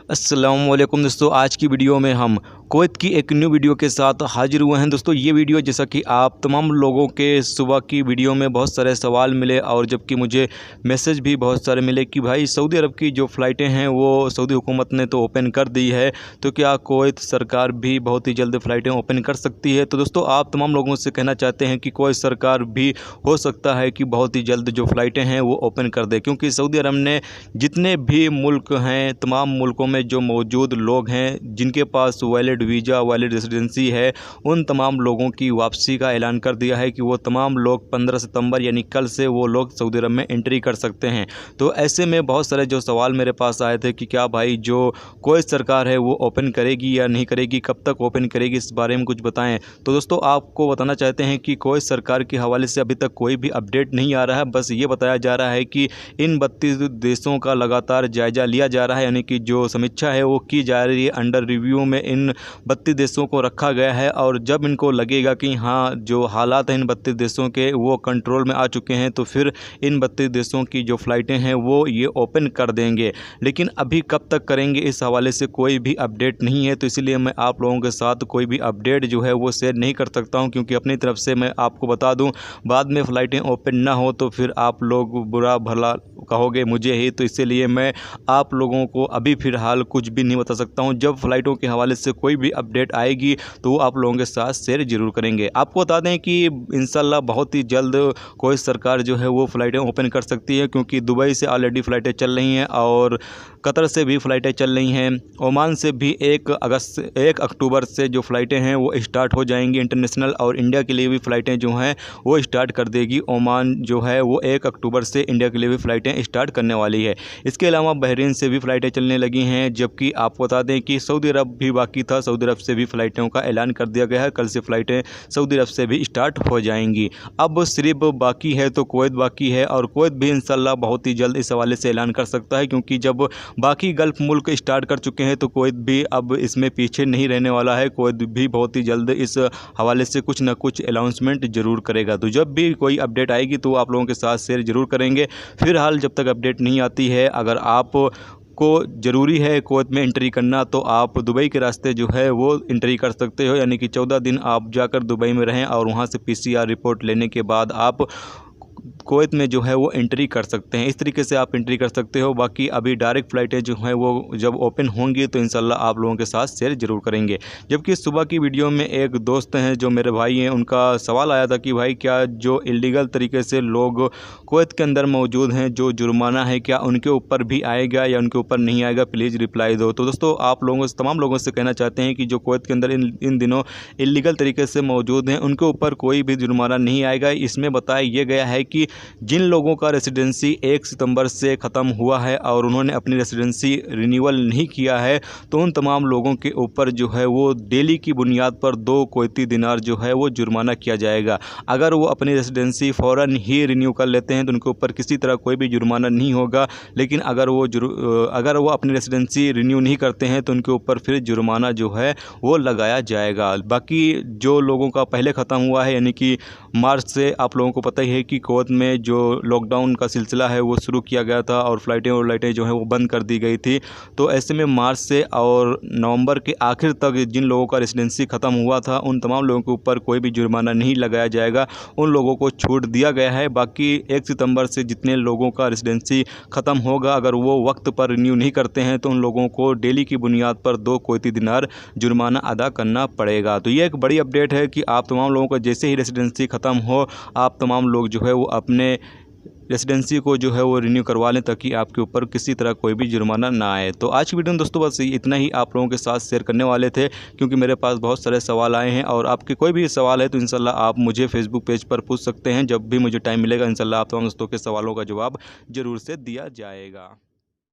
अस्सलामुअलैकुम दोस्तों, आज की वीडियो में हम कुवैत की एक न्यू वीडियो के साथ हाजिर हुए हैं। दोस्तों ये वीडियो जैसा कि आप तमाम लोगों के सुबह की वीडियो में बहुत सारे सवाल मिले और जबकि मुझे मैसेज भी बहुत सारे मिले कि भाई सऊदी अरब की जो फ़्लाइटें हैं वो सऊदी हुकूमत ने तो ओपन कर दी है, तो क्या कुवैत सरकार भी बहुत ही जल्द फ़्लाइटें ओपन कर सकती है। तो दोस्तों आप तमाम लोगों से कहना चाहते हैं कि कुवैत सरकार भी हो सकता है कि बहुत ही जल्द जो फ़्लाइटें हैं वो ओपन कर दे, क्योंकि सऊदी अरब ने जितने भी मुल्क हैं तमाम मुल्कों में जो मौजूद लोग हैं जिनके पास वैलिड वीज़ा वैलिड रेसिडेंसी है, उन तमाम लोगों की वापसी का ऐलान कर दिया है कि वो तमाम लोग 15 सितंबर यानी कल से वो लोग सऊदी अरब में एंट्री कर सकते हैं। तो ऐसे में बहुत सारे जो सवाल मेरे पास आए थे कि क्या भाई जो कुवैत सरकार है वो ओपन करेगी या नहीं करेगी, कब तक ओपन करेगी, इस बारे में कुछ बताएं। तो दोस्तों आपको बताना चाहते हैं कि कुवैत सरकार के हवाले से अभी तक कोई भी अपडेट नहीं आ रहा है। बस ये बताया जा रहा है कि इन 32 देशों का लगातार जायज़ा लिया जा रहा है, यानी कि जो समीक्षा है वो की जा रही है। अंडर रिव्यू में इन 32 देशों को रखा गया है और जब इनको लगेगा कि हाँ जो हालात हैं इन 32 देशों के वो कंट्रोल में आ चुके हैं तो फिर इन 32 देशों की जो फ़्लाइटें हैं वो ये ओपन कर देंगे। लेकिन अभी कब तक करेंगे इस हवाले से कोई भी अपडेट नहीं है, तो इसलिए मैं आप लोगों के साथ कोई भी अपडेट जो है वो शेयर नहीं कर सकता हूँ, क्योंकि अपनी तरफ से मैं आपको बता दूँ बाद में फ़्लाइटें ओपन ना हो तो फिर आप लोग बुरा भला कहोगे मुझे ही। तो इसलिए मैं आप लोगों को अभी फ़िलहाल कुछ भी नहीं बता सकता हूं। जब फ़्लाइटों के हवाले से कोई भी अपडेट आएगी तो वो आप लोगों के साथ शेयर ज़रूर करेंगे। आपको बता दें कि इंशाल्लाह बहुत ही जल्द कुवैत सरकार जो है वो फ़्लाइटें ओपन कर सकती है, क्योंकि दुबई से ऑलरेडी फ़्लाइटें चल रही हैं और कतर से भी फ़्लाइटें चल रही हैं। ओमान से भी 1 अक्टूबर से जो फ़्लाइटें हैं वो स्टार्ट हो जाएंगी इंटरनेशनल, और इंडिया के लिए भी फ़्लाइटें जो हैं वो स्टार्ट कर देगी। ओमान जो है वो 1 अक्टूबर से इंडिया के लिए भी फ़्लाइटें स्टार्ट करने वाली है। इसके अलावा बहरीन से भी फ़्लाइटें चलने लगी हैं, जबकि आपको बता दें कि सऊदी अरब भी बाकी था। सऊदी अरब से भी फ़्लाइटों का ऐलान कर दिया गया है, कल से फ़्लाइटें सऊदी अरब से भी स्टार्ट हो जाएंगी। अब सिर्फ बाकी है तो कुवैत बाकी है, और कुवैत भी इंशाल्लाह बहुत ही जल्द इस हवाले से ऐलान कर सकता है, क्योंकि जब बाकी गल्फ़ मुल्क स्टार्ट कर चुके हैं तो कुवैत भी अब इसमें पीछे नहीं रहने वाला है। कुवैत भी बहुत ही जल्द इस हवाले से कुछ ना कुछ अनाउंसमेंट ज़रूर करेगा। तो जब भी कोई अपडेट आएगी तो आप लोगों के साथ शेयर ज़रूर करेंगे। फिलहाल जब तक अपडेट नहीं आती है, अगर आप को ज़रूरी है कुवैत में एंट्री करना तो आप दुबई के रास्ते जो है वो एंट्री कर सकते हो, यानी कि 14 दिन आप जाकर दुबई में रहें और वहाँ से PCR रिपोर्ट लेने के बाद आप कुवैत में जो है वो एंट्री कर सकते हैं। इस तरीके से आप एंट्री कर सकते हो। बाकी अभी डायरेक्ट फ़्लाइटें जो हैं वो जब ओपन होंगी तो इंशाल्लाह आप लोगों के साथ शेयर ज़रूर करेंगे। जबकि सुबह की वीडियो में एक दोस्त हैं जो मेरे भाई हैं, उनका सवाल आया था कि भाई क्या जो इल्लीगल तरीके से लोग कुवैत के अंदर मौजूद हैं जो जुर्माना है क्या उनके ऊपर भी आएगा या उनके ऊपर नहीं आएगा, प्लीज़ रिप्लाई दो। तो दोस्तों आप लोगों से तमाम लोगों से कहना चाहते हैं कि जो कुवैत के अंदर इन दिनों इल्लीगल तरीके से मौजूद हैं उनके ऊपर कोई भी जुर्माना नहीं आएगा। इसमें बताया ये गया है कि जिन लोगों का रेसिडेंसी 1 सितंबर से ख़त्म हुआ है और उन्होंने अपनी रेसिडेंसी रिन्यूअल नहीं किया है तो उन तमाम लोगों के ऊपर जो है वो डेली की बुनियाद पर 2 कुवैती दिनार जो है वो जुर्माना किया जाएगा। अगर वो अपनी रेसिडेंसी फ़ौरन ही रिन्यू कर लेते हैं तो उनके ऊपर किसी तरह कोई भी जुर्माना नहीं होगा, लेकिन अगर वो अपनी रेसिडेंसी रिन्यू नहीं करते हैं तो उनके ऊपर फिर जुर्माना जो है वो लगाया जाएगा। बाकी जो लोगों का पहले ख़त्म हुआ है, यानी कि मार्च से, आप लोगों को पता ही है कि कुवैत में जो लॉकडाउन का सिलसिला है वो शुरू किया गया था और फ़्लाइटें जो हैं वो बंद कर दी गई थी। तो ऐसे में मार्च से और नवंबर के आखिर तक जिन लोगों का रेसिडेंसी ख़त्म हुआ था उन तमाम लोगों के ऊपर कोई भी जुर्माना नहीं लगाया जाएगा, उन लोगों को छूट दिया गया है। बाकी 1 सितंबर से जितने लोगों का रेसिडेंसी ख़त्म होगा अगर वो वक्त पर रिन्यू नहीं करते हैं तो उन लोगों को डेली की बुनियाद पर 2 कुवैती दिनार जुर्माना अदा करना पड़ेगा। तो ये एक बड़ी अपडेट है कि आप तमाम लोगों का जैसे ही रेसिडेंसी ख़त्म हो आप तमाम लोग जो है वो अपने रेसिडेंसी को जो है वो रिन्यू करवा लें ताकि आपके ऊपर किसी तरह कोई भी जुर्माना ना आए। तो आज की वीडियो में दोस्तों बस इतना ही आप लोगों के साथ शेयर करने वाले थे, क्योंकि मेरे पास बहुत सारे सवाल आए हैं और आपके कोई भी सवाल है तो इंशाल्लाह आप मुझे फेसबुक पेज पर पूछ सकते हैं। जब भी मुझे टाइम मिलेगा इंशाल्लाह आप तमाम दोस्तों के सवालों का जवाब ज़रूर से दिया जाएगा।